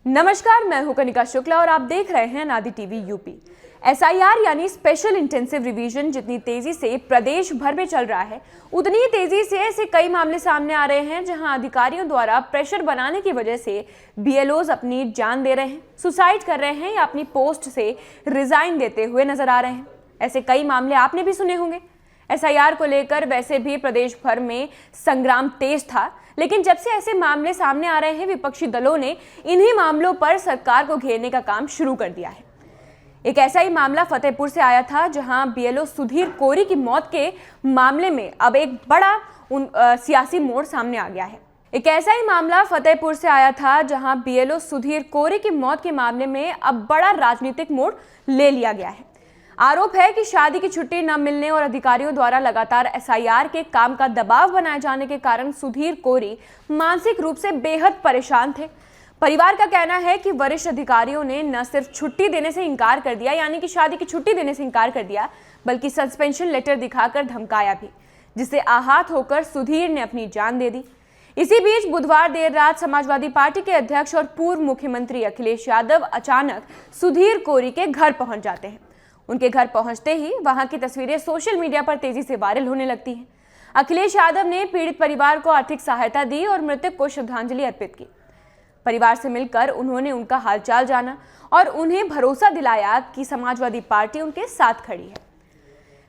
नमस्कार, मैं हूं कनिका शुक्ला और आप देख रहे हैं नादी टीवी यूपी। एसआईआर यानी स्पेशल इंटेंसिव रिवीजन जितनी तेजी से प्रदेश भर में चल रहा है, उतनी ही तेजी से ऐसे कई मामले सामने आ रहे हैं जहां अधिकारियों द्वारा प्रेशर बनाने की वजह से बीएलओज अपनी जान दे रहे हैं, सुसाइड कर रहे हैं या अपनी पोस्ट से रिजाइन देते हुए नजर आ रहे हैं। ऐसे कई मामले आपने भी सुने होंगे। एसआईआर को लेकर वैसे भी प्रदेश भर में संग्राम तेज था, लेकिन जब से ऐसे मामले सामने आ रहे हैं, विपक्षी दलों ने इन्हीं मामलों पर सरकार को घेरने का काम शुरू कर दिया है। एक ऐसा ही मामला फतेहपुर से आया था, जहां बीएलओ सुधीर कोरी की मौत के मामले में अब एक बड़ा सियासी मोड़ सामने आ गया है। एक ऐसा ही मामला फतेहपुर से आया था, जहां बीएलओ सुधीर कोरी की मौत के मामले में अब बड़ा राजनीतिक मोड़ ले लिया गया है। आरोप है कि शादी की छुट्टी न मिलने और अधिकारियों द्वारा लगातार एसआईआर के काम का दबाव बनाए जाने के कारण सुधीर कोरी मानसिक रूप से बेहद परेशान थे। परिवार का कहना है कि वरिष्ठ अधिकारियों ने न सिर्फ छुट्टी देने से इनकार कर दिया, यानी कि शादी की छुट्टी देने से इनकार कर दिया, बल्कि सस्पेंशन लेटर दिखाकर धमकाया भी, जिससे आहत होकर सुधीर ने अपनी जान दे दी। इसी बीच बुधवार देर रात समाजवादी पार्टी के अध्यक्ष और पूर्व मुख्यमंत्री अखिलेश यादव अचानक सुधीर कोरी के घर पहुंच जाते हैं। उनके घर पहुंचते ही वहां की तस्वीरें सोशल मीडिया पर तेजी से वायरल होने लगती हैं। अखिलेश यादव ने पीड़ित परिवार को आर्थिक सहायता दी और मृतक को श्रद्धांजलि अर्पित की। परिवार से मिलकर उन्होंने उनका हालचाल जाना और उन्हें भरोसा दिलाया कि समाजवादी पार्टी उनके साथ खड़ी है।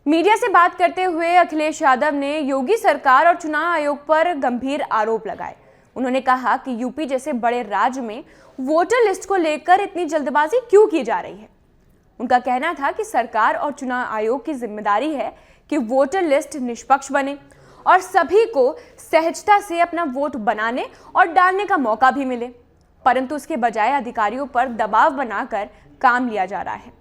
मीडिया से बात करते हुए अखिलेश यादव ने योगी सरकार और चुनाव आयोग पर गंभीर आरोप लगाए। उन्होंने कहा कि यूपी जैसे बड़े राज्य में वोटर लिस्ट को लेकर इतनी जल्दबाजी क्यों की जा रही है। उनका कहना था कि सरकार और चुनाव आयोग की जिम्मेदारी है कि वोटर लिस्ट निष्पक्ष बने और सभी को सहजता से अपना वोट बनाने और डालने का मौका भी मिले, परंतु उसके बजाय अधिकारियों पर दबाव बनाकर काम लिया जा रहा है।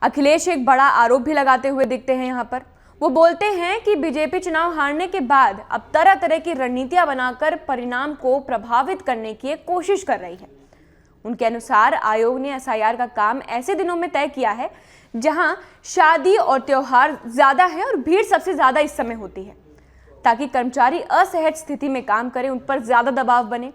अखिलेश एक बड़ा आरोप भी लगाते हुए दिखते हैं यहाँ पर। वो बोलते हैं कि बीजेपी चुनाव हारने के बाद अब तरह तरह की रणनीतियां बनाकर परिणाम को प्रभावित करने की एक कोशिश कर रही है। उनके अनुसार आयोग ने एसआईआर का काम ऐसे दिनों में तय किया है जहां शादी और त्योहार ज्यादा है और भीड़ सबसे ज्यादा इस समय होती है, ताकि कर्मचारी असहज स्थिति में काम करें, उन पर ज्यादा दबाव बने।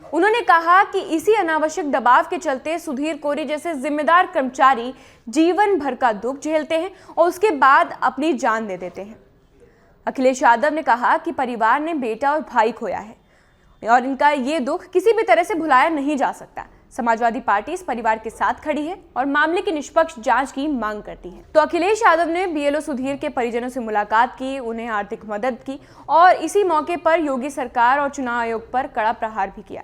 उन्होंने कहा कि इसी अनावश्यक दबाव के चलते सुधीर कोरी जैसे जिम्मेदार कर्मचारी जीवन भर का दुख झेलते हैं और उसके बाद अपनी जान दे देते हैं। अखिलेश यादव ने कहा कि परिवार ने बेटा और भाई खोया है और इनका ये दुख किसी भी तरह से भुलाया नहीं जा सकता। समाजवादी पार्टी इस परिवार के साथ खड़ी है और मामले की निष्पक्ष जांच की मांग करती है। तो अखिलेश यादव ने बीएलओ सुधीर के परिजनों से मुलाकात की, उन्हें आर्थिक मदद की और इसी मौके पर योगी सरकार और चुनाव आयोग पर कड़ा प्रहार भी किया।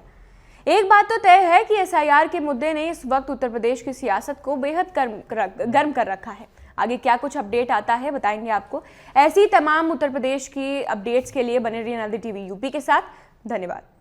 एक बात तो तय है कि एसआईआर के मुद्दे ने इस वक्त उत्तर प्रदेश की सियासत को बेहद गर्म कर रखा है। आगे क्या कुछ अपडेट आता है बताएंगे आपको। ऐसी तमाम उत्तर प्रदेश की अपडेट्स के लिए बने रहिए नादी टीवी यूपी के साथ। धन्यवाद।